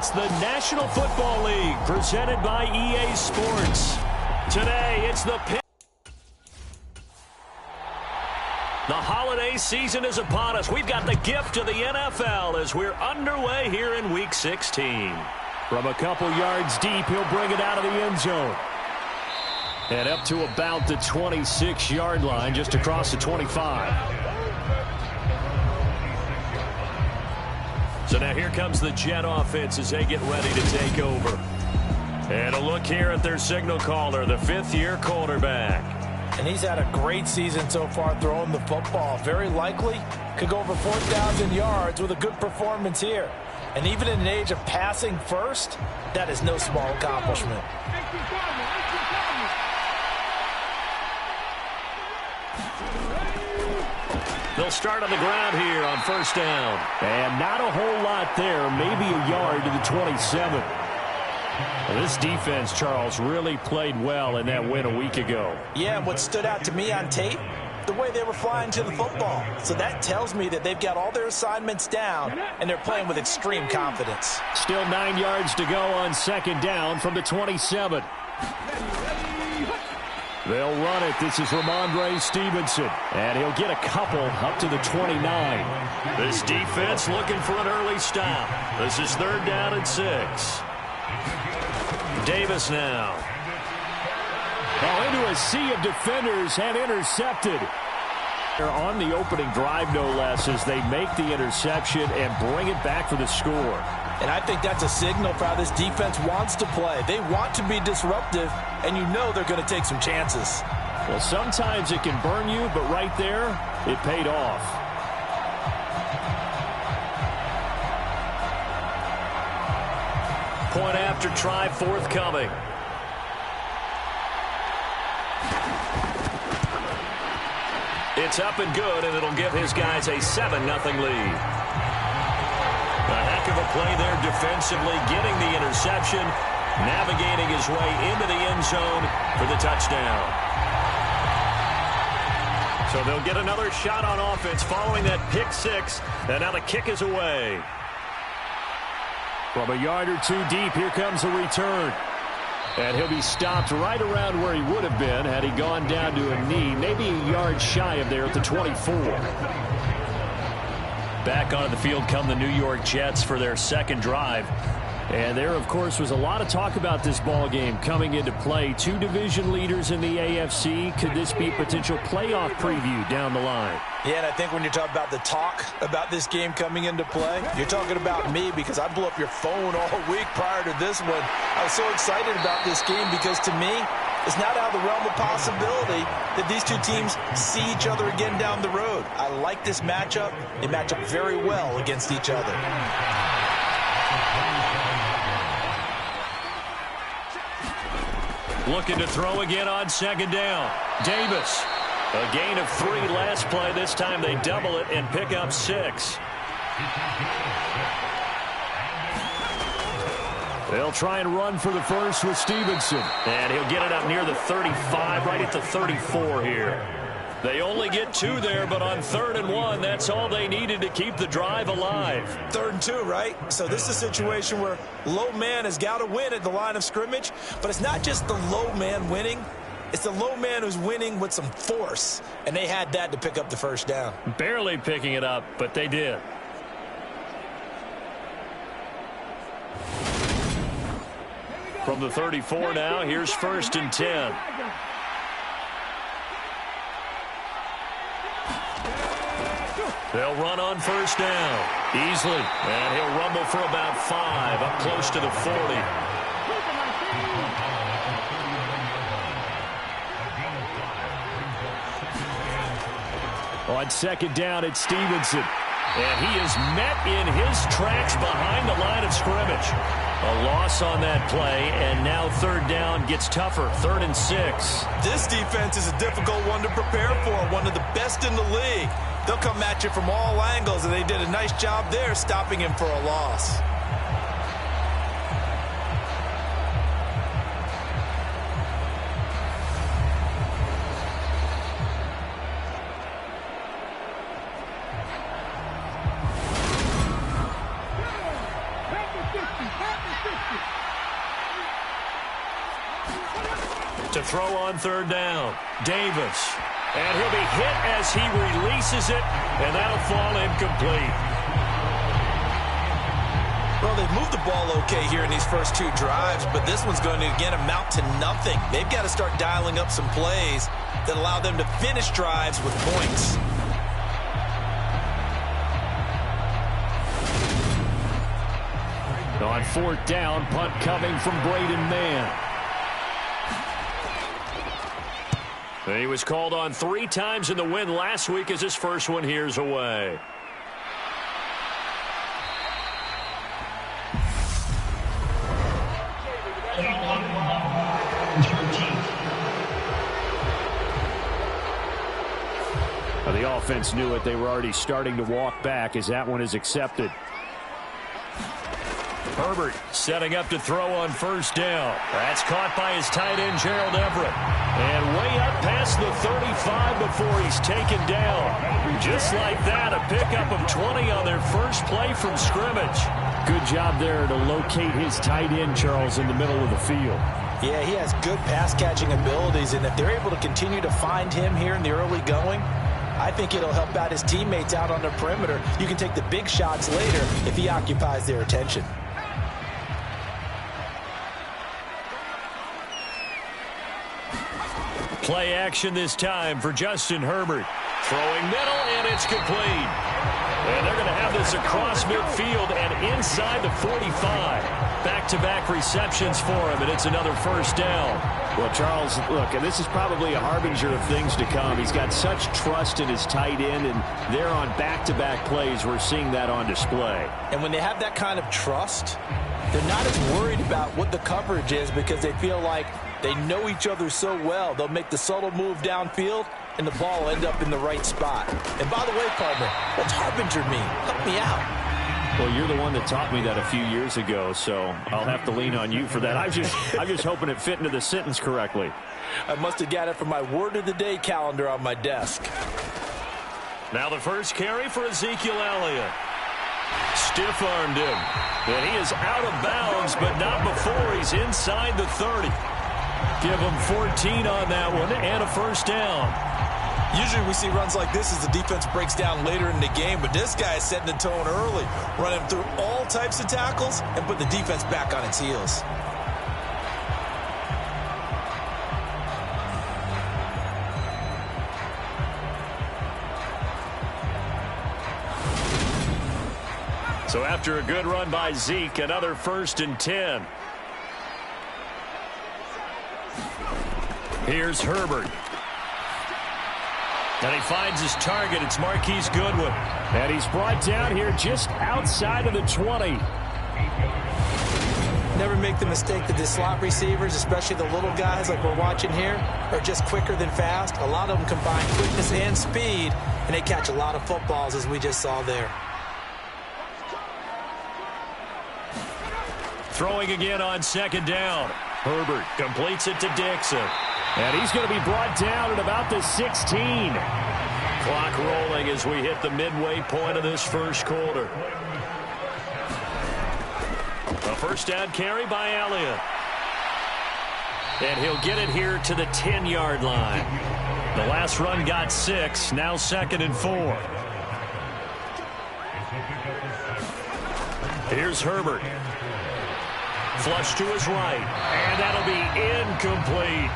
It's the National Football League presented by EA Sports. Today, it's the pick. The holiday season is upon us. We've got the gift of the NFL as we're underway here in Week 16. From a couple yards deep, he'll bring it out of the end zone. And up to about the 26-yard line, just across the 25. So now here comes the Jet offense as they get ready to take over. And a look here at their signal caller, the fifth-year quarterback. And he's had a great season so far throwing the football. Very likely could go over 4,000 yards with a good performance here. And even in an age of passing first, that is no small accomplishment. They'll start on the ground here on first down. And not a whole lot there, maybe a yard to the 27. Well, this defense, Charles, really played well in that win a week ago. Yeah, and what stood out to me on tape, the way they were flying to the football. So that tells me that they've got all their assignments down, and they're playing with extreme confidence. Still 9 yards to go on second down from the 27. They'll run it. This is Ramondre Stevenson. And he'll get a couple up to the 29. This defense looking for an early stop. This is third down and 6. Davis now. Oh, into a sea of defenders and intercepted. They're on the opening drive, no less, as they make the interception and bring it back for the score. And I think that's a signal for how this defense wants to play. They want to be disruptive, and you know they're going to take some chances. Well, sometimes it can burn you, but right there, it paid off. Point after try forthcoming. It's up and good, and it'll give his guys a 7-0 lead. A heck of a play there defensively, getting the interception, navigating his way into the end zone for the touchdown. So they'll get another shot on offense following that pick six, and now the kick is away. From a yard or two deep, here comes the return. And he'll be stopped right around where he would have been had he gone down to a knee, maybe a yard shy of there at the 24. Back onto the field come the New York Jets for their second drive. And there, of course, was a lot of talk about this ball game coming into play. Two division leaders in the AFC. Could this be a potential playoff preview down the line? Yeah, and I think when you talk about the talk about this game coming into play, you're talking about me because I blew up your phone all week prior to this one. I was so excited about this game because to me, it's not out of the realm of possibility that these two teams see each other again down the road. I like this matchup. They match up very well against each other. Looking to throw again on second down. Davis. A gain of 3 last play. This time they double it and pick up 6. They'll try and run for the first with Stevenson. And he'll get it up near the 35, right at the 34 here. They only get 2 there, but on 3rd and 1, that's all they needed to keep the drive alive. 3rd and 2, right? So this is a situation where low man has got to win at the line of scrimmage, but it's not just the low man winning. It's the low man who's winning with some force, and they had that to pick up the first down. Barely picking it up, but they did. From the 34 now, here's 1st and 10. They'll run on first down easily, and he'll rumble for about 5 up close to the 40. On second down, it's Stevenson. And he is met in his tracks behind the line of scrimmage. A loss on that play, and now 3rd down gets tougher. 3rd and 6. This defense is a difficult one to prepare for, one of the best in the league. They'll come at you from all angles, and they did a nice job there stopping him for a loss. throw on third down. Davis. And he'll be hit as he releases it, and that'll fall incomplete. Well, they've moved the ball okay here in these first two drives, but this one's going to, again, amount to nothing. They've got to start dialing up some plays that allow them to finish drives with points. On fourth down, punt coming from Braden Mann. He was called on 3 times in the win last week as his first one here's away. The offense knew it. They were already starting to walk back as that one is accepted. Herbert setting up to throw on first down. That's caught by his tight end, Gerald Everett. And way up past the 35 before he's taken down. Just like that, a pickup of 20 on their first play from scrimmage. Good job there to locate his tight end, Charles, in the middle of the field. Yeah, he has good pass-catching abilities, and if they're able to continue to find him here in the early going, I think it'll help out his teammates out on the perimeter. You can take the big shots later if he occupies their attention. Play action this time for Justin Herbert. Throwing middle, and it's complete. And they're going to have this across midfield and inside the 45. Back-to-back receptions for him, and it's another first down. Well, Charles, look, and this is probably a harbinger of things to come. He's got such trust in his tight end, and they're on back-to-back plays. We're seeing that on display. And when they have that kind of trust, they're not as worried about what the coverage is because they feel like they know each other so well. They'll make the subtle move downfield, and the ball will end up in the right spot. And by the way, partner, what's harbinger mean? Help me out. Well, you're the one that taught me that a few years ago, so I'll have to lean on you for that. I'm just hoping it fit into the sentence correctly. I must have got it from my word of the day calendar on my desk. Now the first carry for Ezekiel Elliott. Stiff-armed him. And he is out of bounds, but not before he's inside the 30. Give him 14 on that one and a first down. Usually we see runs like this as the defense breaks down later in the game, but this guy is setting the tone early, running through all types of tackles and put the defense back on its heels. So after a good run by Zeke, another 1st and 10. Here's Herbert. And he finds his target. It's Marquise Goodwin. And he's brought down here just outside of the 20. Never make the mistake that the slot receivers, especially the little guys like we're watching here, are just quicker than fast. A lot of them combine quickness and speed, and they catch a lot of footballs, as we just saw there. Throwing again on second down. Herbert completes it to Dixon. And he's going to be brought down at about the 16. Clock rolling as we hit the midway point of this first quarter. A first down carry by Elliott. And he'll get it here to the 10-yard line. The last run got 6, now 2nd and 4. Here's Herbert. Flush to his right. And that'll be incomplete.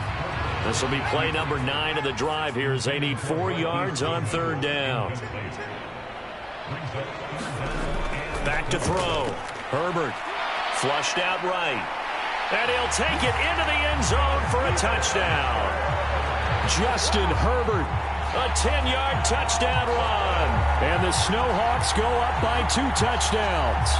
This will be play number 9 of the drive here as they need 4 yards on third down. Back to throw. Herbert flushed out right. And he'll take it into the end zone for a touchdown. Justin Herbert, a 10-yard touchdown run. And the Snowhawks go up by 2 touchdowns.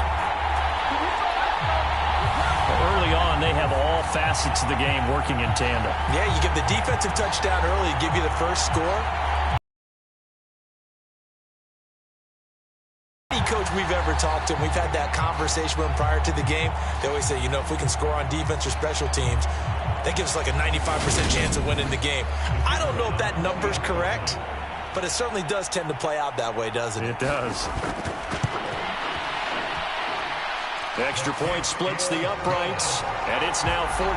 Early on, they have all facets of the game working in tandem. Yeah, you give the defensive touchdown early, give you the first score. Any coach we've ever talked to, and we've had that conversation with them prior to the game, they always say, you know, if we can score on defense or special teams, that gives us like a 95% chance of winning the game. I don't know if that number's correct, but it certainly does tend to play out that way, doesn't it? It does. The extra point splits the uprights, and it's now 14-0.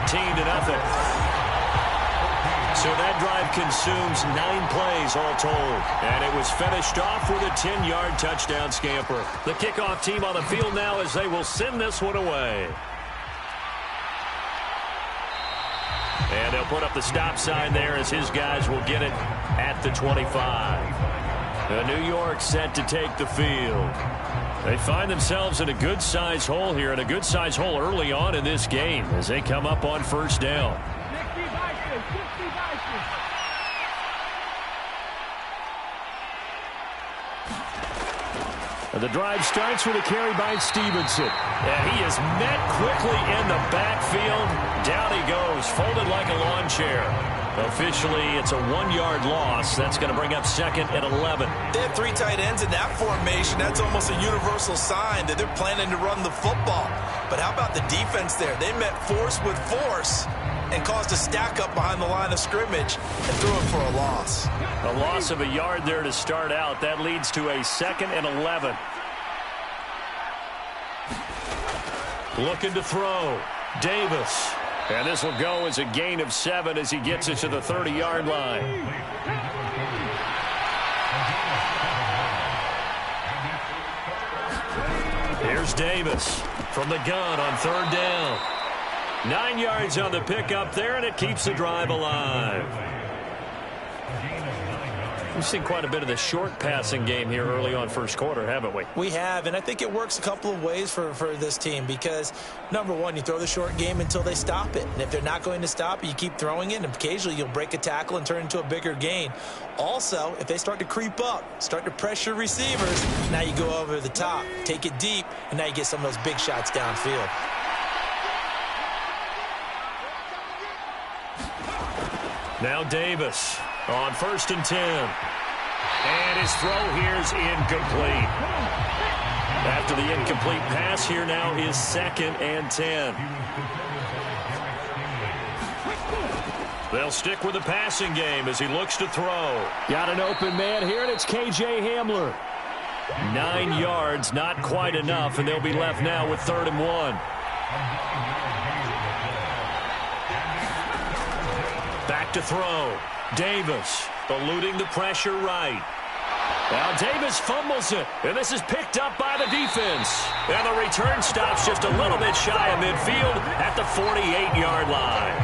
So that drive consumes 9 plays all told. And it was finished off with a 10-yard touchdown scamper. The kickoff team on the field now as they will send this one away. And they'll put up the stop sign there as his guys will get it at the 25. New York set to take the field. They find themselves in a good-sized hole here, and a good-sized hole early on in this game as they come up on first down. The drive starts with a carry by Stevenson. And he is met quickly in the backfield. Down he goes, folded like a lawn chair. Officially, it's a 1-yard loss. That's going to bring up 2nd and 11. They have 3 tight ends in that formation. That's almost a universal sign that they're planning to run the football. But how about the defense there? They met force with force and caused a stack up behind the line of scrimmage and threw it for a loss. A loss of a yard there to start out. That leads to a 2nd and 11. Looking to throw. Davis. And this will go as a gain of 7 as he gets it to the 30-yard line. Here's Davis from the gun on 3rd down. 9 yards on the pickup there, and it keeps the drive alive. We've seen quite a bit of the short passing game here early on first quarter, haven't we? We have, and I think it works a couple of ways for this team because, number one, you throw the short game until they stop it. And if they're not going to stop it, you keep throwing it, and occasionally you'll break a tackle and turn it into a bigger gain. Also, if they start to creep up, start to pressure receivers, now you go over the top, take it deep, and now you get some of those big shots downfield. Now Davis on 1st and 10. And his throw here's incomplete. After the incomplete pass, here now is 2nd and 10. They'll stick with the passing game as he looks to throw. Got an open man here, and it's K.J. Hamler. 9 yards, not quite enough, and they'll be left now with 3rd and 1. Back to throw. Davis eluding the pressure right. Now Davis fumbles it, and this is picked up by the defense. And the return stops just a little bit shy of midfield at the 48-yard line.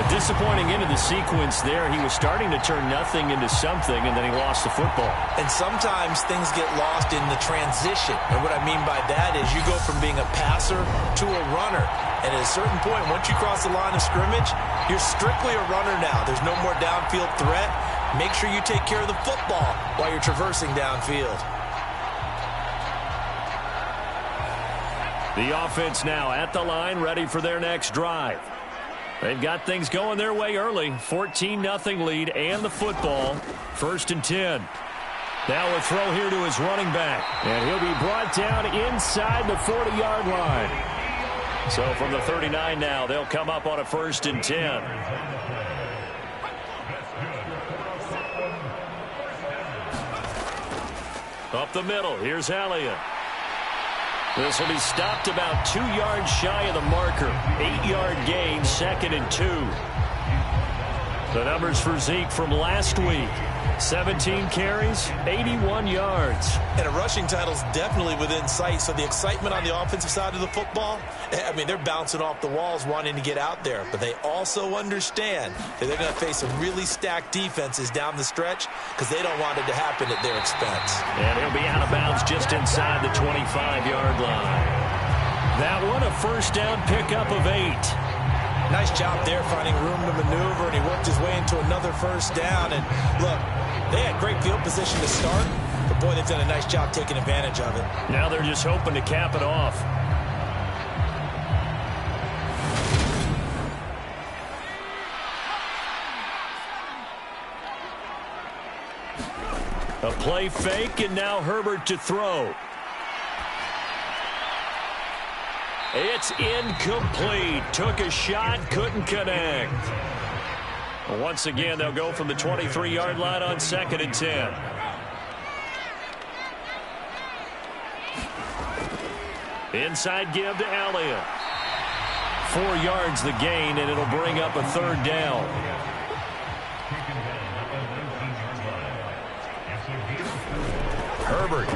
A disappointing end of the sequence there. He was starting to turn nothing into something, and then he lost the football. And sometimes things get lost in the transition. And what I mean by that is you go from being a passer to a runner. And at a certain point, once you cross the line of scrimmage, you're strictly a runner now. There's no more downfield threat. Make sure you take care of the football while you're traversing downfield. The offense now at the line, ready for their next drive. They've got things going their way early. 14-0 lead and the football. 1st and 10. Now a throw here to his running back. And he'll be brought down inside the 40-yard line. So from the 39 now, they'll come up on a 1st and 10. Up the middle, here's Elliott. This will be stopped about 2 yards shy of the marker. 8-yard gain, 2nd and 2. The numbers for Zeke from last week. 17 carries, 81 yards. And a rushing title's definitely within sight, so the excitement on the offensive side of the football, I mean, they're bouncing off the walls wanting to get out there. But they also understand that they're going to face some really stacked defenses down the stretch because they don't want it to happen at their expense. And he'll be out of bounds just inside the 25-yard line. That one, a first down pickup of 8. Nice job there finding room to maneuver, and he worked his way into another first down. And look, they had great field position to start, but boy, they've done a nice job taking advantage of it. Now they're just hoping to cap it off. A play fake, and now Herbert to throw. It's incomplete. Took a shot, couldn't connect. Once again, they'll go from the 23-yard line on 2nd and 10. Inside give to Elliott. 4 yards the gain, and it'll bring up a 3rd down. Herbert.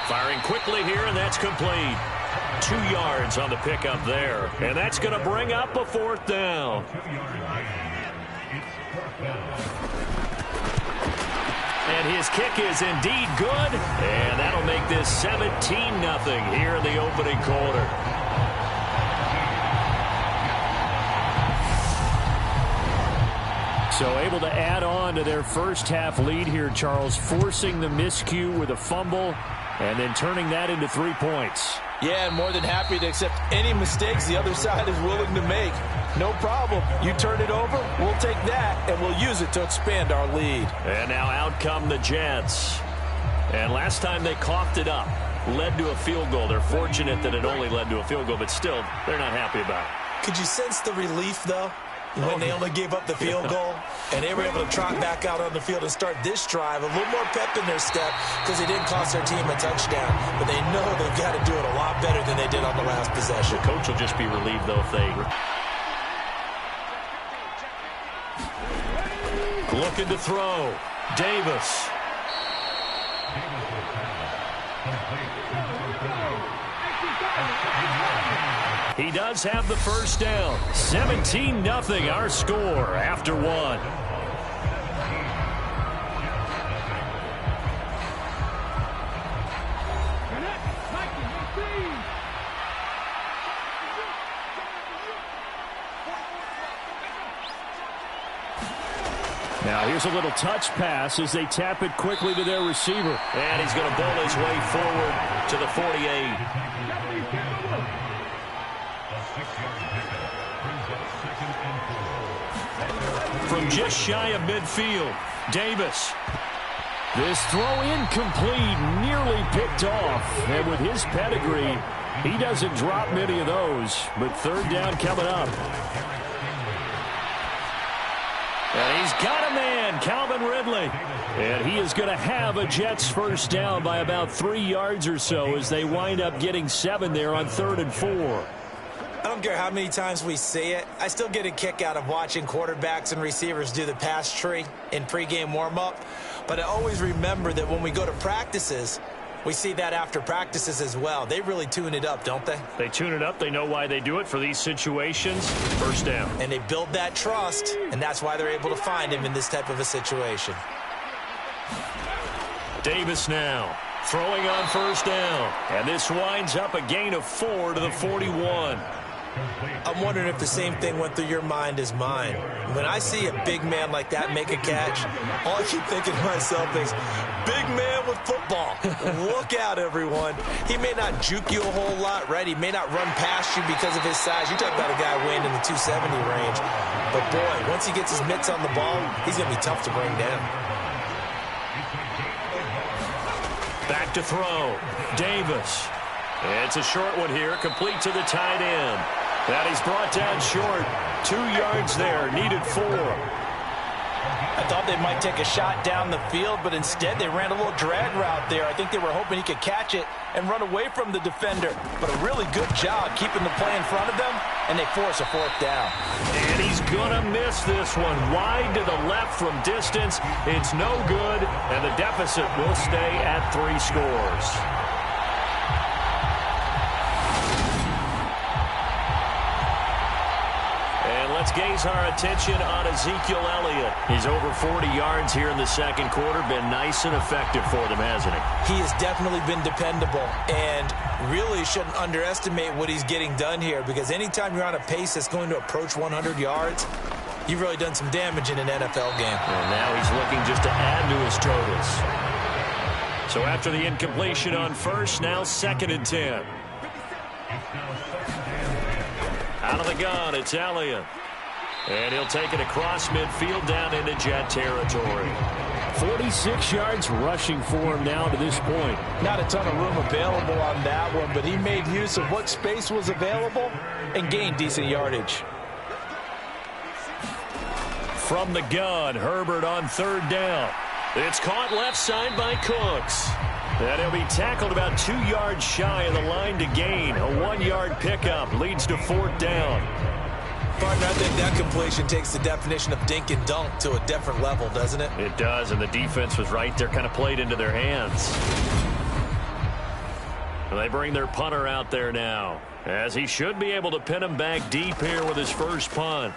Firing quickly here, and that's complete. 2 yards on the pickup there. And that's going to bring up a 4th down. And his kick is indeed good. And that'll make this 17-0 here in the opening quarter. So able to add on to their first half lead here, Charles, forcing the miscue with a fumble and then turning that into 3 points. Yeah, and more than happy to accept any mistakes the other side is willing to make. No problem. You turn it over, we'll take that, and we'll use it to expand our lead. And now out come the Jets. And last time they coughed it up, led to a field goal. They're fortunate that it only led to a field goal, but still, they're not happy about it. Could you sense the relief, though, when they only gave up the field goal? And they were able to trot back out on the field and start this drive. A little more pep in their step because they didn't cost their team a touchdown. But they know they've got to do it a lot better than they did on the last possession. The coach will just be relieved, though, if they... Looking to throw. Davis. He does have the first down. 17-0 our score after 1. Now here's a little touch pass as they tap it quickly to their receiver. And he's going to bowl his way forward to the 48. From just shy of midfield, Davis. This throw incomplete, nearly picked off. And with his pedigree, he doesn't drop many of those. But 3rd down coming up. And he's got a man, Calvin Ridley. And he is going to have a Jets first down by about 3 yards or so as they wind up getting 7 there on 3rd and 4. I don't care how many times we see it. I still get a kick out of watching quarterbacks and receivers do the pass tree in pregame warm-up. But I always remember that when we go to practices, we see that after practices as well. They really tune it up, don't they? They tune it up. They know why they do it for these situations. First down. And they build that trust, and that's why they're able to find him in this type of a situation. Davis now throwing on first down. And this winds up a gain of 4 to the 41. I'm wondering if the same thing went through your mind as mine. When I see a big man like that make a catch, all I keep thinking to myself is, big man with football. Look out, everyone. He may not juke you a whole lot, right? He may not run past you because of his size. You talk about a guy weighing in the 270 range. But, boy, once he gets his mitts on the ball, he's going to be tough to bring down. Back to throw. Davis. It's a short one here, complete to the tight end. That he's brought down short. 2 yards there, needed 4. I thought they might take a shot down the field, but instead they ran a little drag route there. I think they were hoping he could catch it and run away from the defender. But a really good job keeping the play in front of them, and they force a 4th down. And he's going to miss this one. Wide to the left from distance. It's no good, and the deficit will stay at 3 scores. Let's gaze our attention on Ezekiel Elliott. He's over 40 yards here in the second quarter. Been nice and effective for them, hasn't he? He has definitely been dependable, and really shouldn't underestimate what he's getting done here, because anytime you're on a pace that's going to approach 100 yards, you've really done some damage in an NFL game. And now he's looking just to add to his totals. So after the incompletion on first, now 2nd and 10. Out of the gun, it's Elliott. And he'll take it across midfield down into Jet territory. 46 yards rushing for him now to this point. Not a ton of room available on that one, but he made use of what space was available and gained decent yardage. From the gun, Herbert on 3rd down. It's caught left side by Cooks. And he'll be tackled about 2 yards shy of the line to gain. A 1-yard pickup leads to 4th down. Partner, I think that completion takes the definition of dink and dunk to a different level, doesn't it? It does, and the defense was right there, kind of played into their hands. They bring their punter out there now, as he should be able to pin him back deep here with his first punt.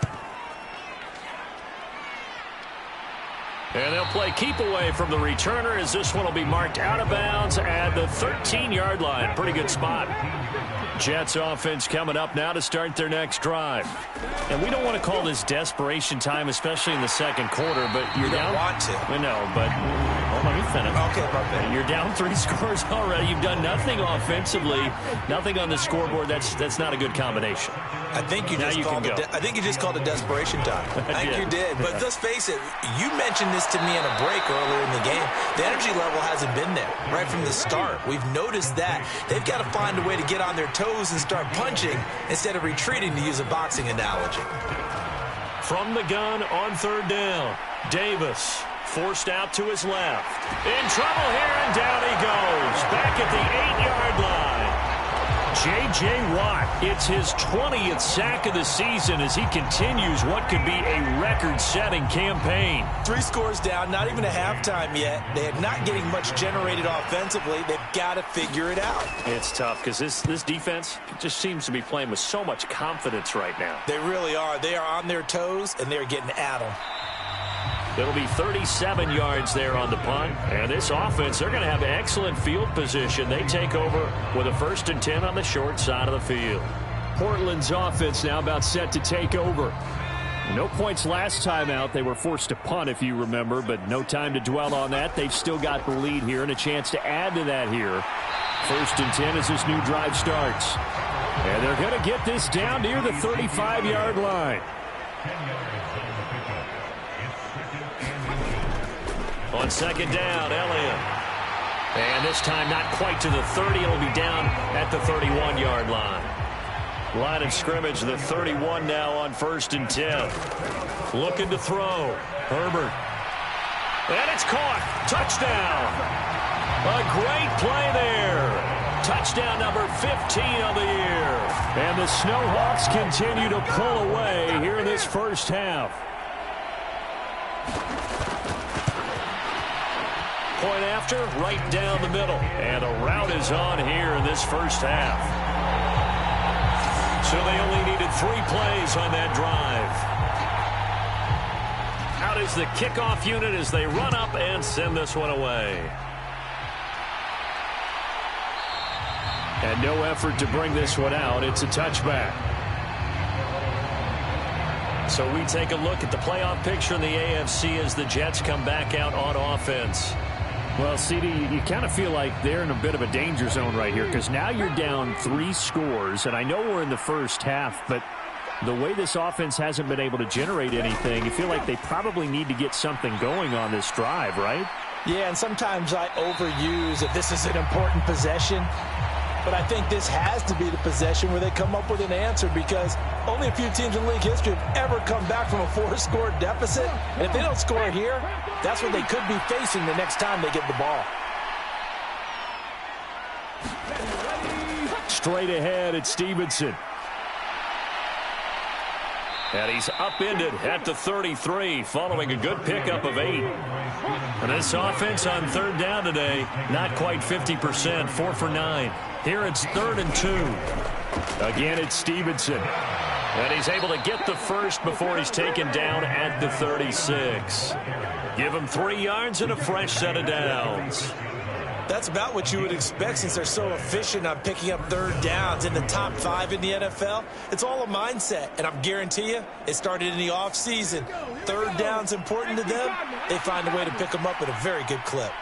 And they'll play keep away from the returner, as this one will be marked out of bounds at the 13-yard line. Pretty good spot. Jets offense coming up now to start their next drive. And we don't want to call this desperation time, especially in the second quarter, but you're down. You don't want to. We know, but let me finish. Okay, perfect. You're down 3 scores already. You've done nothing offensively, nothing on the scoreboard. That's not a good combination. I think you just called it desperation time. I think you did. But let's face it, you mentioned this to me in a break earlier in the game. The energy level hasn't been there right from the start. We've noticed that. They've got to find a way to get on their toes and start punching instead of retreating, to use a boxing analogy. From the gun on third down, Davis forced out to his left. In trouble here, and down he goes. Back at the 8-yard line. J.J. Watt, it's his 20th sack of the season as he continues what could be a record-setting campaign. 3 scores down, not even a halftime yet. They are not getting much generated offensively. They've got to figure it out. It's tough because this defense just seems to be playing with so much confidence right now. They really are. They are on their toes, and they're getting at them. It'll be 37 yards there on the punt. And this offense, they're going to have excellent field position. They take over with a 1st and 10 on the short side of the field. Portland's offense now about set to take over. No points last time out. They were forced to punt, if you remember, but no time to dwell on that. They've still got the lead here and a chance to add to that here. 1st and 10 as this new drive starts. And they're going to get this down near the 35-yard line. On 2nd down, Elliott. And this time not quite to the 30. It'll be down at the 31-yard line. Line of scrimmage, the 31 now on 1st and 10. Looking to throw. Herbert. And it's caught. Touchdown. A great play there. Touchdown number 15 of the year. And the Snowhawks continue to pull away here in this first half. Point after, right down the middle. And a route is on here in this first half. So they only needed 3 plays on that drive. Out is the kickoff unit as they run up and send this one away. And no effort to bring this one out. It's a touchback. So we take a look at the playoff picture in the AFC as the Jets come back out on offense. Well, CD, you kind of feel like they're in a bit of a danger zone right here because now you're down 3 scores, and I know we're in the first half, but the way this offense hasn't been able to generate anything, you feel like they probably need to get something going on this drive, right? Yeah, and sometimes I overuse if this is an important possession, but I think this has to be the possession where they come up with an answer because only a few teams in league history have ever come back from a 4-score deficit. And if they don't score here, that's what they could be facing the next time they get the ball. Straight ahead, it's Stevenson. And he's upended at the 33 following a good pickup of 8. And this offense on 3rd down today, not quite 50%, 4 for 9. Here it's 3rd and 2. Again, it's Stevenson. And he's able to get the first before he's taken down at the 36. Give him 3 yards and a fresh set of downs. That's about what you would expect since they're so efficient on picking up 3rd downs in the top 5 in the NFL. It's all a mindset, and I guarantee you it started in the offseason. 3rd down's important to them. They find a way to pick them up at a very good clip.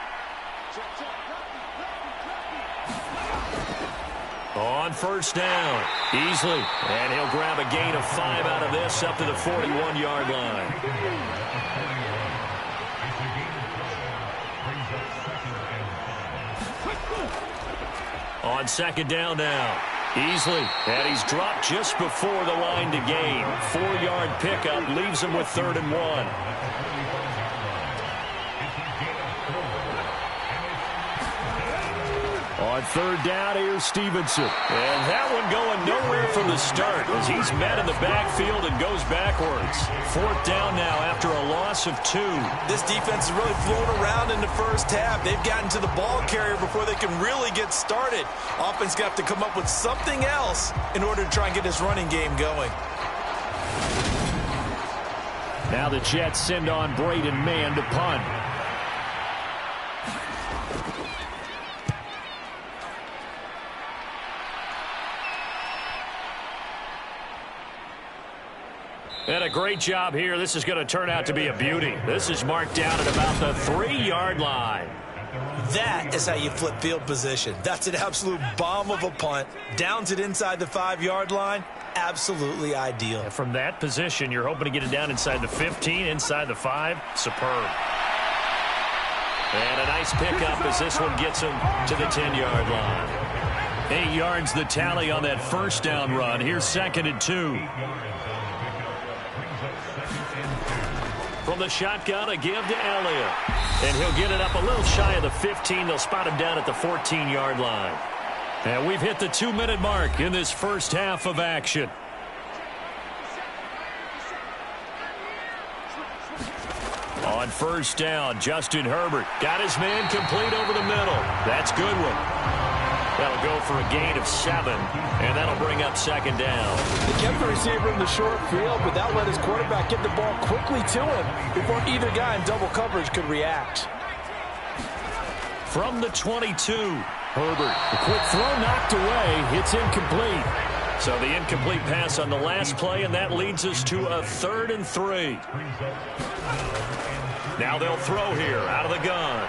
On 1st down, easily, and he'll grab a gain of 5 out of this up to the 41-yard line. On 2nd down now, easily, and he's dropped just before the line to gain. 4-yard pickup leaves him with 3rd and 1. On third down, here's Stevenson. And that one going nowhere from the start as he's met in the backfield and goes backwards. Fourth down now after a loss of 2. This defense is really flown around in the first half. They've gotten to the ball carrier before they can really get started. Offense got to come up with something else in order to try and get this running game going. Now the Jets send on Braden Mann to punt. And a great job here. This is going to turn out to be a beauty. This is marked down at about the 3-yard line. That is how you flip field position. That's an absolute bomb of a punt. Downs it inside the 5-yard line. Absolutely ideal. And from that position, you're hoping to get it down inside the 15, inside the 5. Superb. And a nice pickup as this one gets him to the 10-yard line. 8 yards the tally on that first down run. Here's 2nd and 2. From the shotgun, a give to Elliott. And he'll get it up a little shy of the 15. They'll spot him down at the 14-yard line. And we've hit the 2-minute mark in this first half of action. On first down, Justin Herbert got his man complete over the middle. That's Goodwin. That'll go for a gain of 7, and that'll bring up 2nd down. They kept the receiver in the short field, but that let his quarterback get the ball quickly to him before either guy in double coverage could react. From the 22, Herbert. The quick throw knocked away. It's incomplete. So the incomplete pass on the last play, and that leads us to a 3rd and 3. Now they'll throw here out of the gun.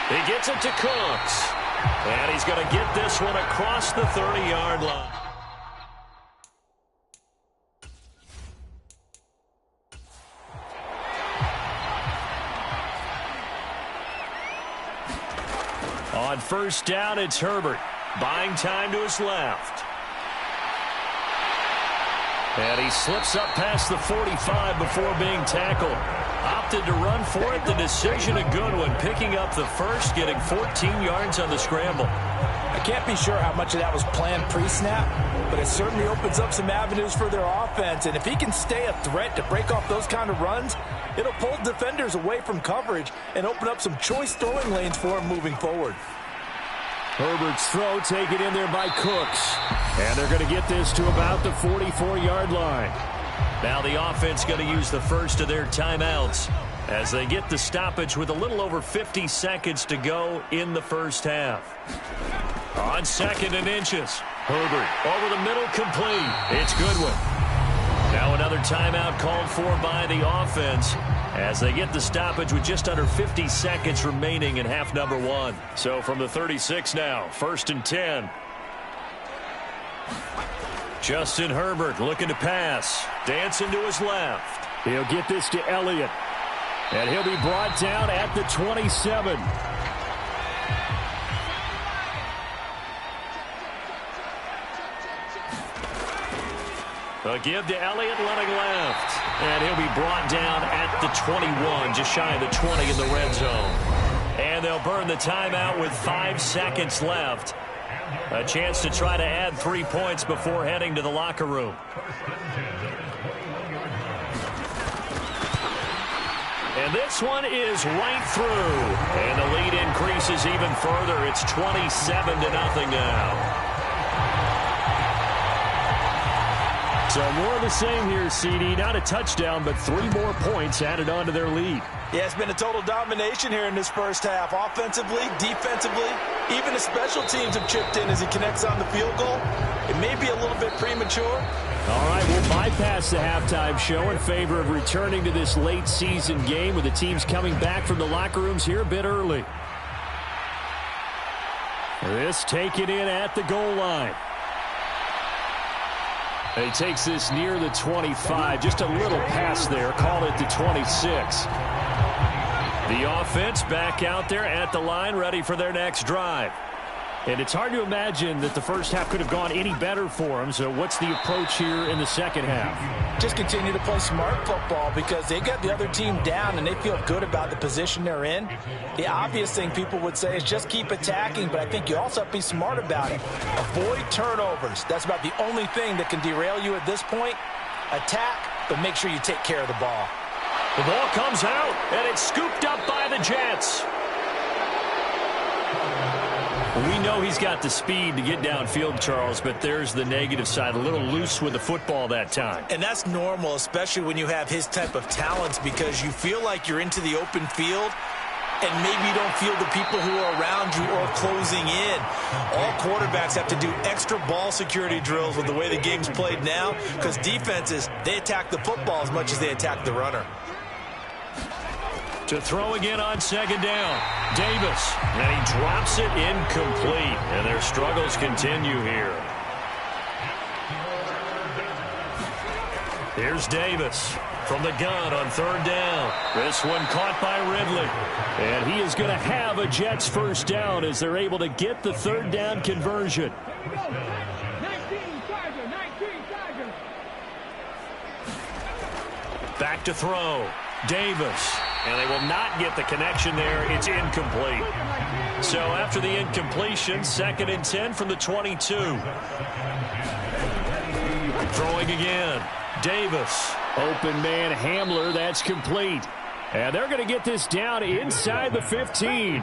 He gets it to Cooks. And he's going to get this one across the 30-yard line. On first down, it's Herbert. Buying time to his left. And he slips up past the 45 before being tackled. Opted to run for it. The decision a good one. Picking up the first, getting 14 yards on the scramble. I can't be sure how much of that was planned pre-snap, but it certainly opens up some avenues for their offense. And if he can stay a threat to break off those kind of runs, it'll pull defenders away from coverage and open up some choice throwing lanes for him moving forward. Herbert's throw taken in there by Cooks. And they're going to get this to about the 44-yard line. Now the offense going to use the first of their timeouts as they get the stoppage with a little over 50 seconds to go in the first half. On 2nd and inches, Herbert over the middle, complete. It's Goodwin. Now another timeout called for by the offense as they get the stoppage with just under 50 seconds remaining in half number 1. So from the 36 now, 1st and 10. Justin Herbert looking to pass. Dancing to his left. He'll get this to Elliott. And he'll be brought down at the 27. A give to Elliott running left. And he'll be brought down at the 21, just shy of the 20 in the red zone. And they'll burn the timeout with 5 seconds left. A chance to try to add 3 points before heading to the locker room. And this one is right through. And the lead increases even further. It's 27-0 now. So more of the same here, CD. Not a touchdown, but 3 more points added on to their lead. Yeah, it's been a total domination here in this first half. Offensively, defensively, even the special teams have chipped in as he connects on the field goal. It may be a little bit premature. All right, we'll bypass the halftime show in favor of returning to this late season game with the teams coming back from the locker rooms here a bit early. This taken in at the goal line. He takes this near the 25. Just a little pass there. Call it the 26. The offense back out there at the line, ready for their next drive. And it's hard to imagine that the first half could have gone any better for them. So what's the approach here in the second half? Just continue to play smart football because they got the other team down and they feel good about the position they're in. The obvious thing people would say is just keep attacking, but I think you also have to be smart about it. Avoid turnovers. That's about the only thing that can derail you at this point. Attack, but make sure you take care of the ball. The ball comes out, and it's scooped up by the Jets. We know he's got the speed to get downfield, Charles, but there's the negative side. A little loose with the football that time. And that's normal, especially when you have his type of talents, because you feel like you're into the open field, and maybe you don't feel the people who are around you or closing in. All quarterbacks have to do extra ball security drills with the way the game's played now, because defenses, they attack the football as much as they attack the runner. To throw again on second down. Davis. And he drops it incomplete. And their struggles continue here. Here's Davis from the gun on third down. This one caught by Ridley. And he is going to have a Jets first down as they're able to get the third down conversion. Back to throw. Davis. And they will not get the connection there. It's incomplete. So after the incompletion, 2nd and 10 from the 22. Throwing again. Davis. Open man Hamler. That's complete. And they're going to get this down inside the 15.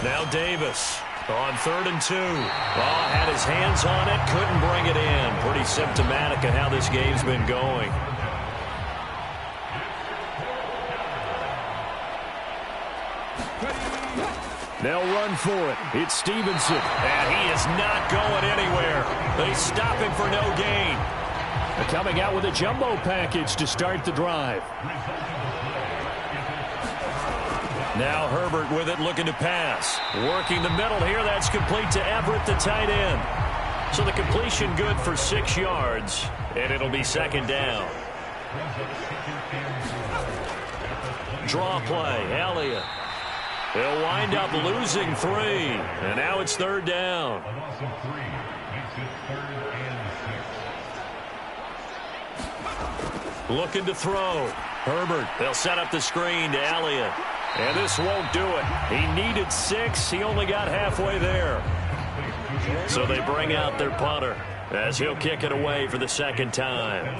Now Davis. On 3rd and 2. Had his hands on it, couldn't bring it in. Pretty symptomatic of how this game's been going. They'll run for it. It's Stevenson. And he is not going anywhere. They stop him for no gain. They're coming out with a jumbo package to start the drive. Now Herbert with it, looking to pass. Working the middle here. That's complete to Everett, the tight end. So the completion good for 6 yards, and it'll be 2nd down. Draw play, Elliott. They'll wind up losing 3, and now it's 3rd down. Looking to throw. Herbert, they'll set up the screen to Elliott. And this won't do it. He needed 6. He only got halfway there. So they bring out their punter as he'll kick it away for the 2nd time.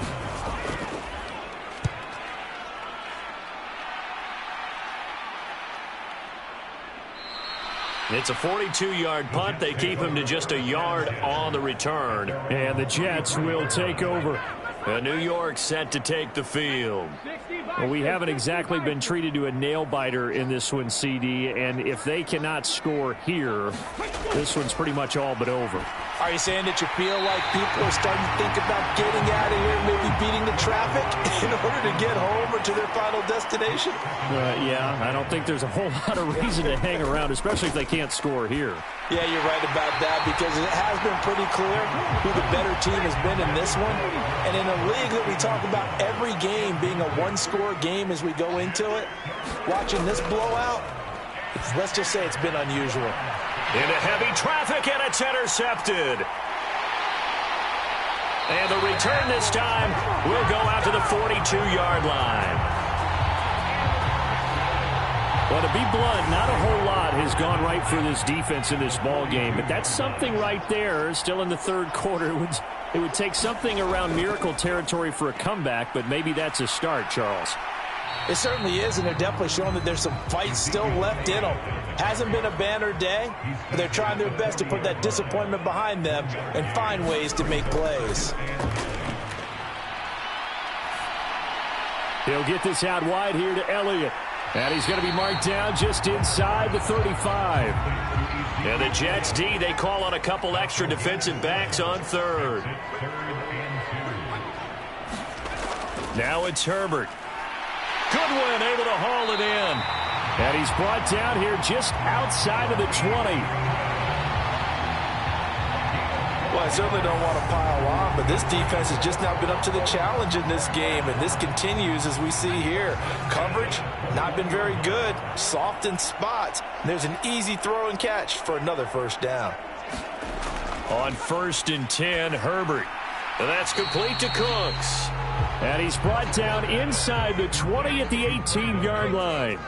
It's a 42-yard punt. They keep him to just a yard on the return. And the Jets will take over. New York set to take the field. Well, we haven't exactly been treated to a nail-biter in this one, CD, and if they cannot score here, this one's pretty much all but over. Are you saying that you feel like people are starting to think about getting out of here, maybe beating the traffic in order to get home or to their final destination? Yeah, I don't think there's a whole lot of reason to hang around, especially if they can't score here. Yeah, you're right about that, because it has been pretty clear who the better team has been in this one. And in a league that we talk about every game being a one-score game as we go into it, watching this blowout, let's just say it's been unusual. Into heavy traffic, and it's intercepted. And the return this time will go out to the 42-yard line. Well, to be blunt, not a whole lot has gone right for this defense in this ball game, but that's something right there. Still in the 3rd quarter, it would take something around miracle territory for a comeback, but maybe that's a start, Charles. It certainly is, and they're definitely showing that there's some fight still left in them. Hasn't been a banner day, but they're trying their best to put that disappointment behind them and find ways to make plays. He'll get this out wide here to Elliott. And he's going to be marked down just inside the 35. And the Jets D, they call on a couple extra defensive backs on 3rd. Now it's Herbert. Goodwin able to haul it in. And he's brought down here just outside of the 20. Well, I certainly don't want to pile on, but this defense has just not been up to the challenge in this game, and this continues as we see here. Coverage, not been very good, soft in spots. There's an easy throw and catch for another first down. On 1st and 10, Herbert. And that's complete to Cooks. And he's brought down inside the 20 at the 18-yard line.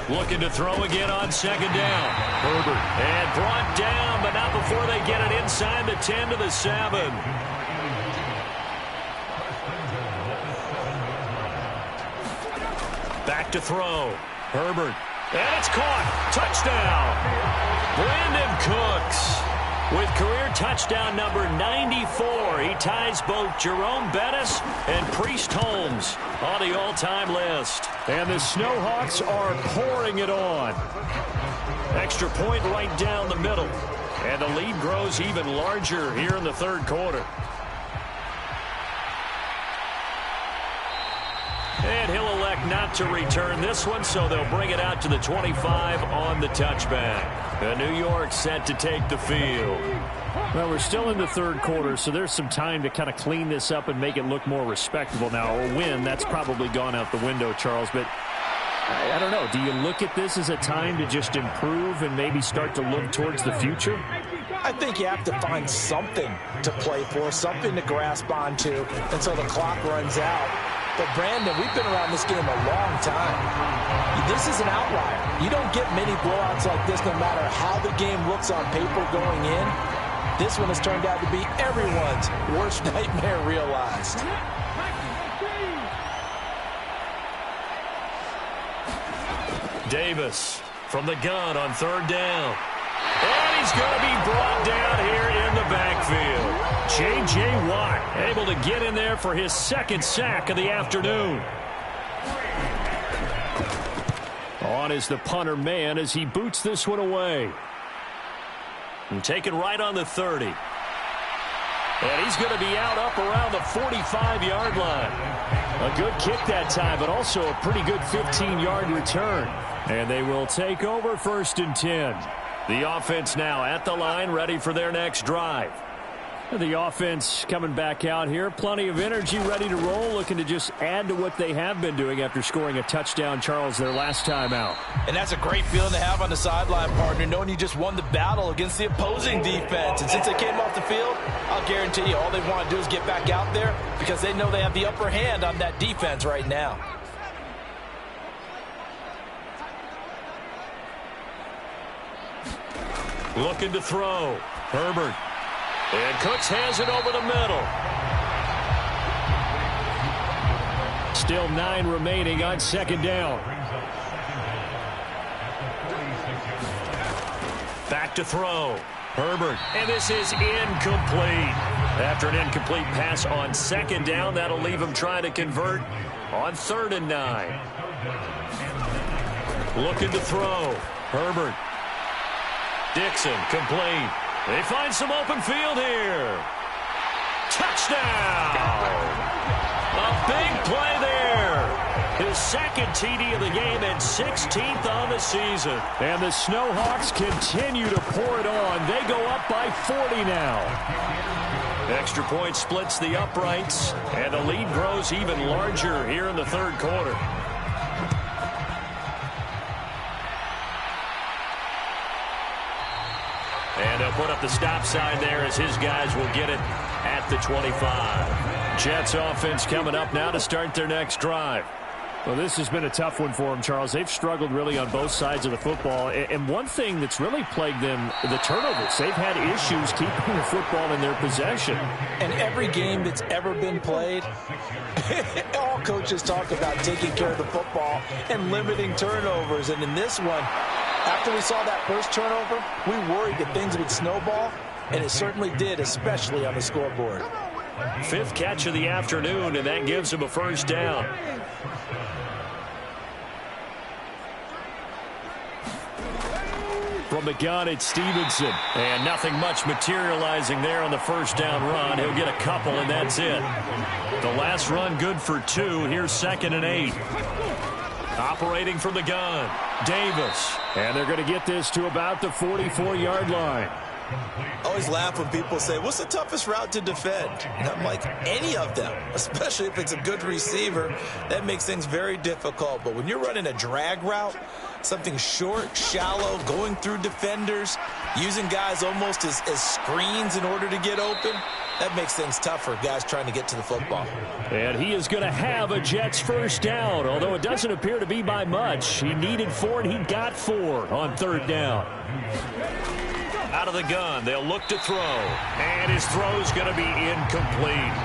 Looking to throw again on 2nd down. Herbert. And brought down, but not before they get it inside the 10 to the 7. Back to throw. Herbert. And it's caught. Touchdown. Brandon Cooks with career touchdown number 94. He ties both Jerome Bettis and Priest Holmes on the all-time list. And the Snowhawks are pouring it on. Extra point right down the middle. And the lead grows even larger here in the 3rd quarter. And he'll elect not to return this one, so they'll bring it out to the 25 on the touchback. And New York set to take the field. Well, we're still in the 3rd quarter, so there's some time to kind of clean this up and make it look more respectable. Now, a win, that's probably gone out the window, Charles, but I don't know. Do you look at this as a time to just improve and maybe start to look towards the future? I think you have to find something to play for, something to grasp onto until the clock runs out. But, Brandon, we've been around this game a long time. This is an outlier. You don't get many blowouts like this no matter how the game looks on paper going in. This one has turned out to be everyone's worst nightmare realized. Davis from the gun on 3rd down. And he's going to be brought down here in the backfield. J.J. Watt able to get in there for his 2nd sack of the afternoon. On is the punter man as he boots this one away. And taken right on the 30. And he's going to be out up around the 45-yard line. A good kick that time, but also a pretty good 15-yard return. And they will take over 1st and 10. The offense now at the line, ready for their next drive. The offense coming back out here. Plenty of energy, ready to roll, looking to just add to what they have been doing after scoring a touchdown, Charles, their last time out. And that's a great feeling to have on the sideline, partner, knowing you just won the battle against the opposing defense. And since they came off the field, I'll guarantee you all they want to do is get back out there because they know they have the upper hand on that defense right now. Looking to throw. Herbert. And Cooks has it over the middle. Still 9 remaining on 2nd down. Back to throw. Herbert. And this is incomplete. After an incomplete pass on 2nd down, that'll leave him trying to convert on 3rd and 9. Looking to throw. Herbert. Dixon, complete. They find some open field here. Touchdown! A big play there. His 2nd TD of the game and 16th on the season. And the Snowhawks continue to pour it on. They go up by 40 now. Extra point splits the uprights, and the lead grows even larger here in the 3rd quarter. And they'll put up the stop sign there as his guys will get it at the 25. Jets offense coming up now to start their next drive. Well, this has been a tough one for them, Charles. They've struggled really on both sides of the football. And one thing that's really plagued them, the turnovers. They've had issues keeping the football in their possession. And every game that's ever been played, all coaches talk about taking care of the football and limiting turnovers. And in this one, after we saw that first turnover, we worried that things would snowball, and it certainly did, especially on the scoreboard. 5th catch of the afternoon, and that gives him a first down. From the gun, it's Stevenson. And nothing much materializing there on the first down run. He'll get a couple, and that's it. The last run good for 2. Here's 2nd and 8. Operating from the gun, Davis. And they're going to get this to about the 44-yard line. I always laugh when people say, what's the toughest route to defend? And I'm like, any of them, especially if it's a good receiver. That makes things very difficult. But when you're running a drag route, something short, shallow, going through defenders, using guys almost as screens in order to get open, that makes things tough for guys trying to get to the football. And he is going to have a Jets first down, although it doesn't appear to be by much. He needed 4, and he got 4 on third down. Out of the gun, they'll look to throw. And his throw's going to be incomplete.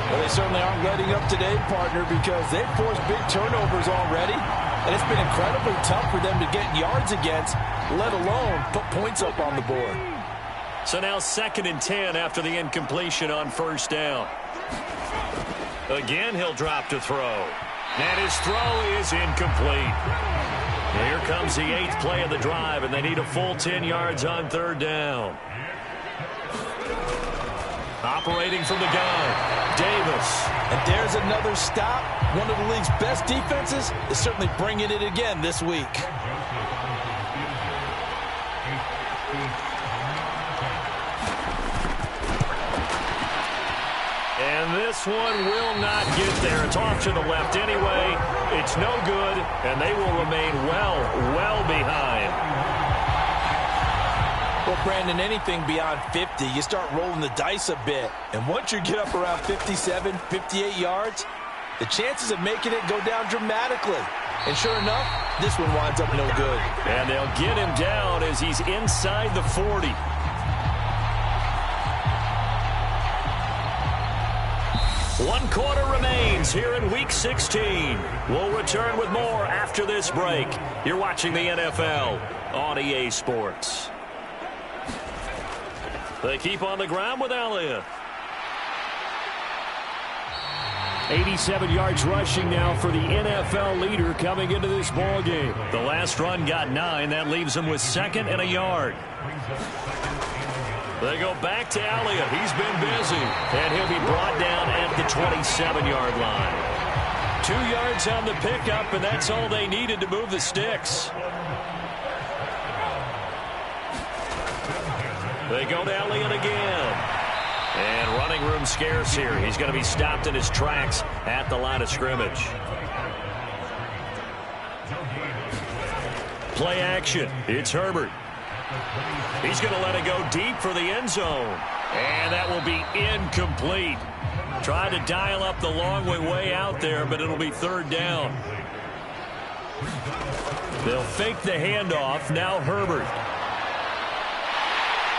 Well, they certainly aren't letting up today, partner, because they've forced big turnovers already. And it's been incredibly tough for them to get yards against, let alone put points up on the board. So now 2nd and 10 after the incompletion on first down. Again, he'll drop to throw. And his throw is incomplete. Here comes the 8th play of the drive, and they need a full 10 yards on third down. Operating from the gun, Davis. And there's another stop. One of the league's best defenses is certainly bringing it again this week. And this one will not get there. It's off to the left anyway. It's no good, and they will remain well behind. Well, Brandon, anything beyond 50, you start rolling the dice a bit. And once you get up around 57, 58 yards, the chances of making it go down dramatically. And sure enough, this one winds up no good. And they'll get him down as he's inside the 40. One quarter remains here in Week 16. We'll return with more after this break. You're watching the NFL on EA Sports. They keep on the ground with Elliott. 87 yards rushing now for the NFL leader coming into this ball game. The last run got 9. That leaves him with 2nd and a yard. They go back to Elliott. He's been busy. And he'll be brought down at the 27-yard line. 2 yards on the pickup, and that's all they needed to move the sticks. They go to Elliott again. And running room scarce here. He's going to be stopped in his tracks at the line of scrimmage. Play action. It's Herbert. He's going to let it go deep for the end zone. And that will be incomplete. Trying to dial up the long way out there, but it'll be third down. They'll fake the handoff. Now Herbert.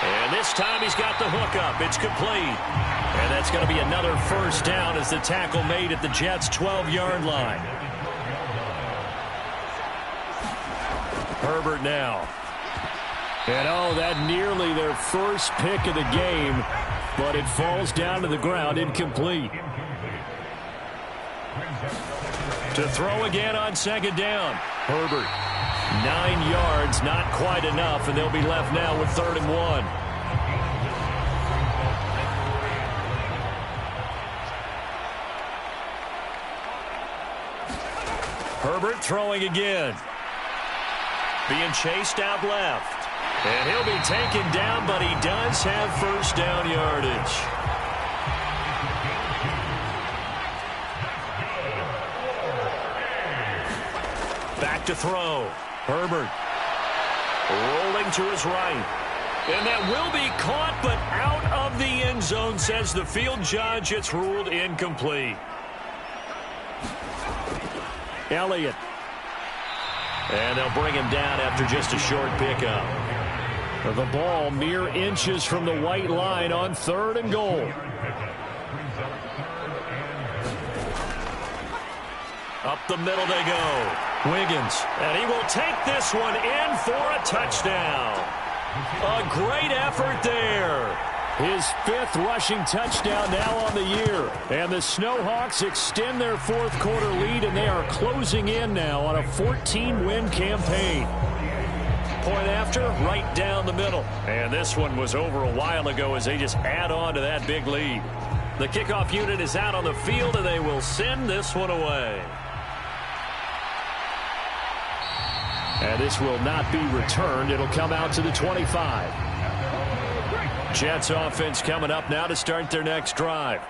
And this time he's got the hook up. It's complete. And that's going to be another first down as the tackle made at the Jets' 12-yard line. Herbert now. And oh, that nearly their first pick of the game, but it falls down to the ground, incomplete. To throw again on 2nd down. Herbert. 9 yards, not quite enough, and they'll be left now with 3rd and 1. Herbert throwing again. Being chased out left. And he'll be taken down, but he does have first down yardage. Back to throw. Herbert rolling to his right. And that will be caught, but out of the end zone, says the field judge. It's ruled incomplete. Elliott. And they'll bring him down after just a short pickup. The ball mere inches from the white line on 3rd and goal. Up the middle they go. Wiggins. And he will take this one in for a touchdown. A great effort there. His 5th rushing touchdown now on the year. And the Snowhawks extend their 4th quarter lead, and they are closing in now on a 14-win campaign. Point after, right down the middle. And this one was over a while ago as they just add on to that big lead. The kickoff unit is out on the field, and they will send this one away. And this will not be returned. It'll come out to the 25. Jets offense coming up now to start their next drive.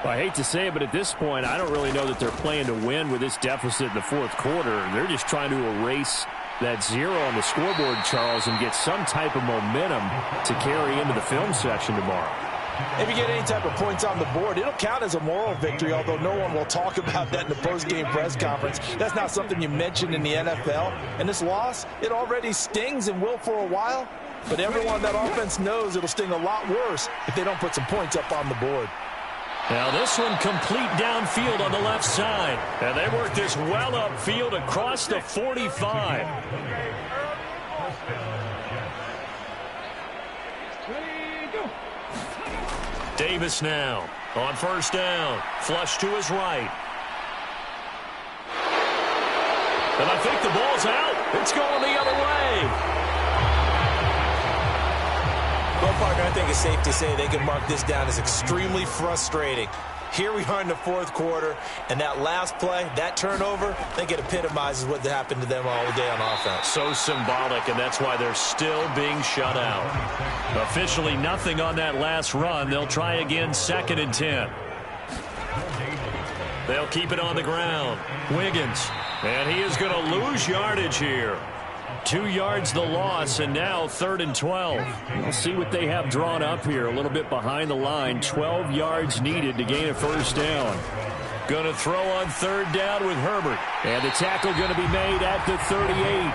Well, I hate to say it, but at this point, I don't really know that they're playing to win with this deficit in the fourth quarter. They're just trying to erase that 0 on the scoreboard, Charles, and get some type of momentum to carry into the film section tomorrow. If you get any type of points on the board, it'll count as a moral victory, although no one will talk about that in the post-game press conference. That's not something you mentioned in the NFL. And this loss, it already stings and will for a while. But everyone on that offense knows it'll sting a lot worse if they don't put some points up on the board. Now this one complete downfield on the left side. And they work this well upfield across the 45. Davis now on first down. Flush to his right. And I think the ball's out. It's going the other way. Well, partner, I think it's safe to say they can mark this down as extremely frustrating. Here we are in the fourth quarter, and that last play, that turnover, I think it epitomizes what happened to them all day on offense. So symbolic, and that's why they're still being shut out. Officially nothing on that last run. They'll try again, 2nd and 10. They'll keep it on the ground. Wiggins, and he is going to lose yardage here. 2 yards the loss, and now 3rd and 12. We'll see what they have drawn up here. A little bit behind the line. 12 yards needed to gain a first down. Going to throw on 3rd down with Herbert. And the tackle going to be made at the 38.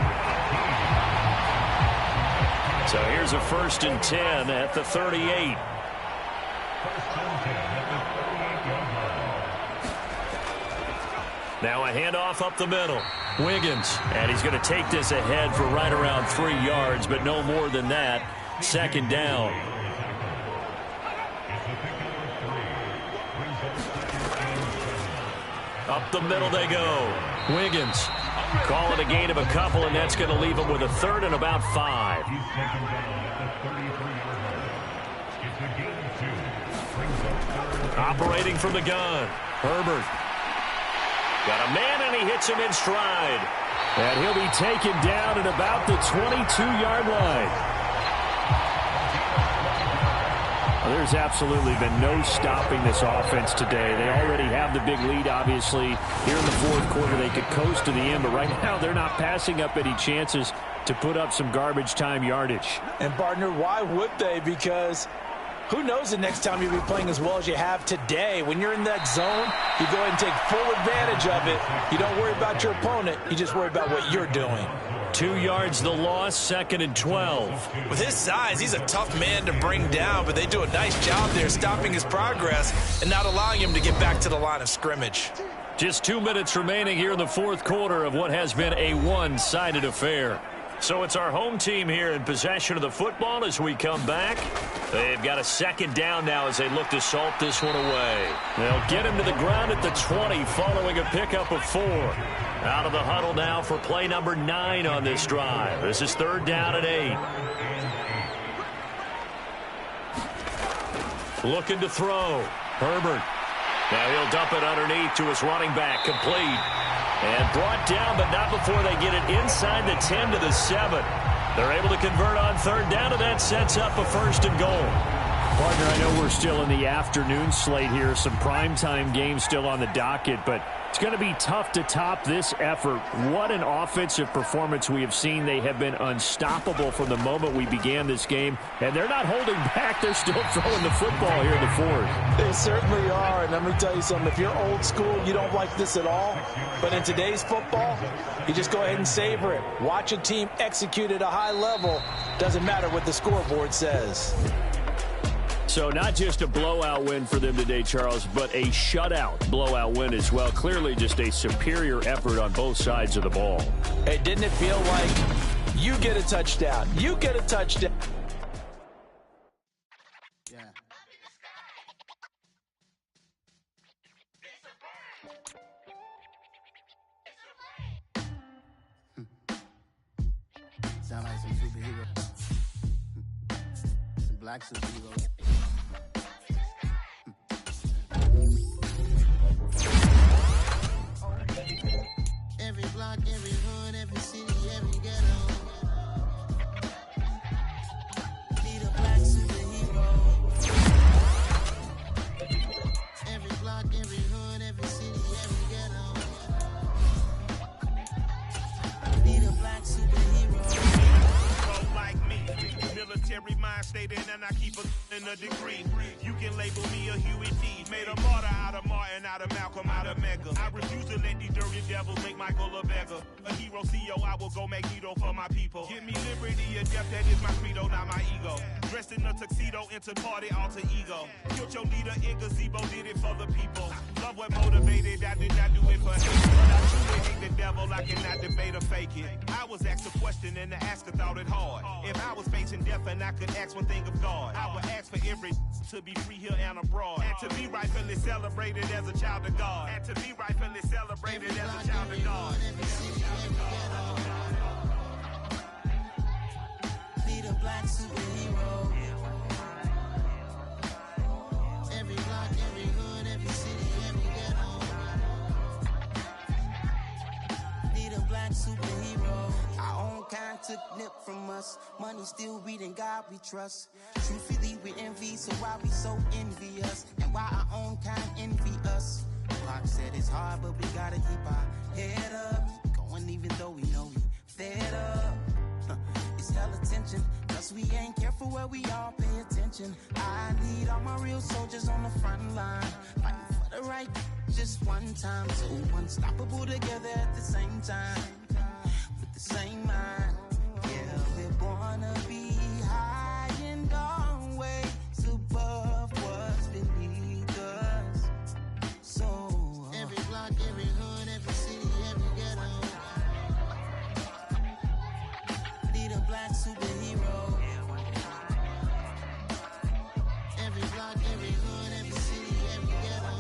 So here's a 1st and 10 at the 38. Now a handoff up the middle. Wiggins, and he's going to take this ahead for right around 3 yards, but no more than that. 2nd down. Up the middle they go. Wiggins, call it a gain of a couple, and that's going to leave him with a 3rd and about 5. Operating from the gun. Herbert. Got a man, and he hits him in stride. And he'll be taken down at about the 22-yard line. Well, there's absolutely been no stopping this offense today. They already have the big lead, obviously. Here in the fourth quarter, they could coast to the end, but right now they're not passing up any chances to put up some garbage time yardage. And, partner, why would they? Because who knows the next time you'll be playing as well as you have today. When you're in that zone, you go ahead and take full advantage of it. You don't worry about your opponent. You just worry about what you're doing. 2 yards the loss, 2nd and 12. With his size, he's a tough man to bring down, but they do a nice job there stopping his progress and not allowing him to get back to the line of scrimmage. Just 2 minutes remaining here in the fourth quarter of what has been a one-sided affair. So it's our home team here in possession of the football as we come back. They've got a 2nd down now as they look to salt this one away. They'll get him to the ground at the 20 following a pickup of 4. Out of the huddle now for play number 9 on this drive. This is 3rd down and 8. Looking to throw. Herbert. Now he'll dump it underneath to his running back. Complete. And brought down, but not before they get it inside the 10 to the 7. They're able to convert on 3rd down, and that sets up a 1st and goal. Partner, I know we're still in the afternoon slate here. Some primetime games still on the docket, but it's going to be tough to top this effort. What an offensive performance we have seen. They have been unstoppable from the moment we began this game, and they're not holding back. They're still throwing the football here in the fourth. They certainly are, and let me tell you something. If you're old school, you don't like this at all. But in today's football, you just go ahead and savor it. Watch a team execute at a high level. Doesn't matter what the scoreboard says. So not just a blowout win for them today, Charles, but a shutout blowout win as well. Clearly just a superior effort on both sides of the ball. Hey, didn't it feel like you get a touchdown? You get a touchdown. Yeah. Sound like some superheroes. Some black superheroes. Every block, every hood, every city, every ghetto. Need a black superhero. Every block, every hood, every city, every ghetto. Need a black superhero. Roll like me, military mind stated, and I keep in a degree. You can label me a Huey D. Made a martyr out of Martin, out of Malcolm, out of Mega. I refuse to let these dirty devils make Michael a beggar. A hero CEO, I will go Magneto for my people. Give me liberty or death, that is my credo, not my ego. Dressed in a tuxedo, into party, alter ego. Killed your leader in gazebo, did it for the people. Love what motivated, I did not do it for hate. But I truly hate the devil, I cannot debate or fake it. I was asked a question and the asker thought it hard. If I was facing death and I could ask one thing of God, I would ask for every to be free here and abroad. And to be rightfully celebrated as a child of God. And to be rightfully celebrated as a child of God. Need a black superhero. Every block, every hood, every city, every ghetto. Need a black superhero. Our own kind took nip from us. Money still reading God we trust. Truthfully we envy, so why we so envious? And why our own kind envy us? Pac said it's hard, but we gotta keep our head up. Going even though we know we fed up. It's hella tension, cause we ain't careful where we all pay attention. I need all my real soldiers on the front line, fighting for the right just one time. So unstoppable together at the same time, with the same mind. Yeah, we're born to be high and always above what's beneath us. So every block, every hood, every city, every ghetto. Need a black superhero. Every block, every hood, every city, every ghetto.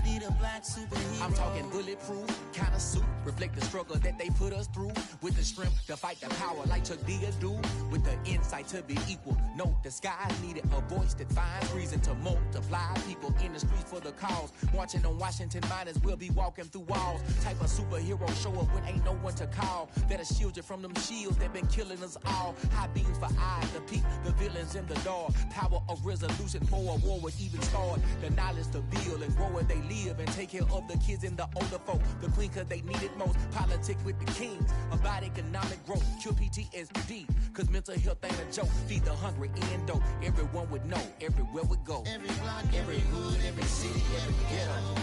Need a black superhero. I'm talking bulletproof kind of suit, reflect the struggle that they put us through. With the strength to fight the power like Chuck D do. With the insight to be equal. No, the sky needed a voice that finds reason to multiply. People in the streets for the cause. Marching on Washington miners will be walking through walls. Type of superhero show up when ain't no one to call. That'll shield you from them shields that been killing us all. High beams for eyes to peek the villains in the dark. Power of resolution for a war would even start. The knowledge to build and grow where they live and take care of the kids and the older folk. The queen cause they need it most. Politic with the kings about economic growth. Cure PTSD cause mental health ain't a joke. Feed the hungry and dope. Everyone would know everywhere we go. Every block, every hood, every city, every ghetto.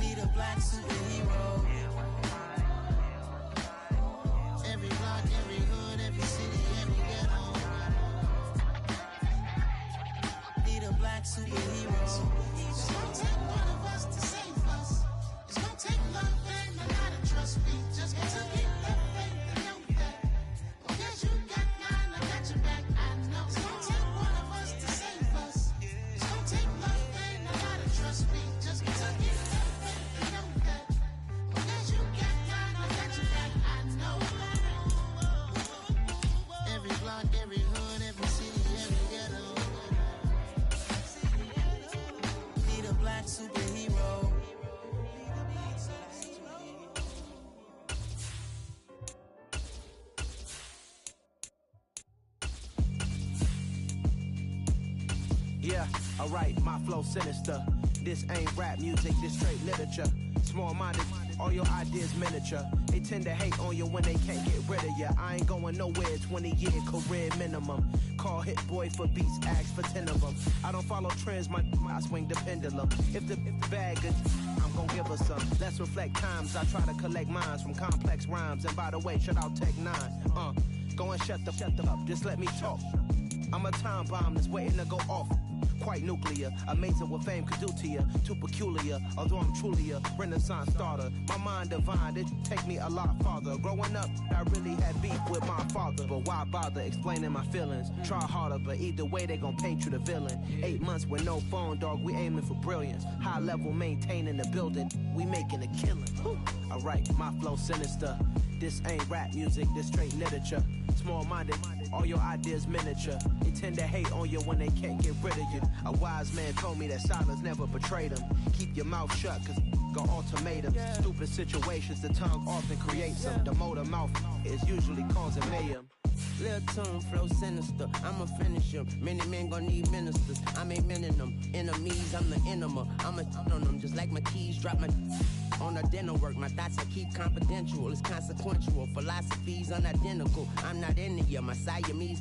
Need a black superhero. Every block, every hood, every city, every ghetto. Need a black superhero. It's gonna take one of us to save us. It's gonna take love and a lot of trust. We just got to get that faith and know that. Because you got mine, I got your back. I know. It's gonna take one of us to save us. It's gonna take love and a lot of trust. We just got to get that faith and know that. Because you got mine, I got your back. I know. Every block, every hood, every city, every ghetto. Need a black superhero. Yeah, alright, my flow sinister. This ain't rap music, this straight literature. Small-minded, all your ideas miniature. They tend to hate on you when they can't get rid of you. I ain't going nowhere, 20-year career minimum. Call Hit Boy for beats, ask for 10 of them. I don't follow trends, I swing the pendulum. If the bag good, I'm gonna give her some. Let's reflect times, I try to collect minds from complex rhymes. And by the way, shout out Tech 9. Go and shut the up, just let me talk. I'm a time bomb that's waiting to go off. Quite nuclear, amazing what fame could do to you. Too peculiar, although I'm truly a renaissance starter. My mind divine, it take me a lot farther. Growing up, I really had beef with my father. But why bother explaining my feelings? Try harder, but either way they gon' paint you the villain. 8 months with no phone, dog, we aiming for brilliance. High level maintaining the building, we making a killing. Alright, my flow sinister. This ain't rap music, this straight literature. Small-minded, all your ideas miniature. They tend to hate on you when they can't get rid of you. A wise man told me that silence never betrayed him. Keep your mouth shut, cause got ultimatums. Stupid situations, the tongue often creates them. The motor mouth is usually causing mayhem. Lil' tune, flow sinister, I'ma finish him. Many men gon' need ministers, I'm aiming them. Enemies, I'm the enema, I'ma on them. Just like my keys, drop my on a dinner work. My thoughts I keep confidential, it's consequential. Philosophies unidentical, I'm not into ya. My Siamese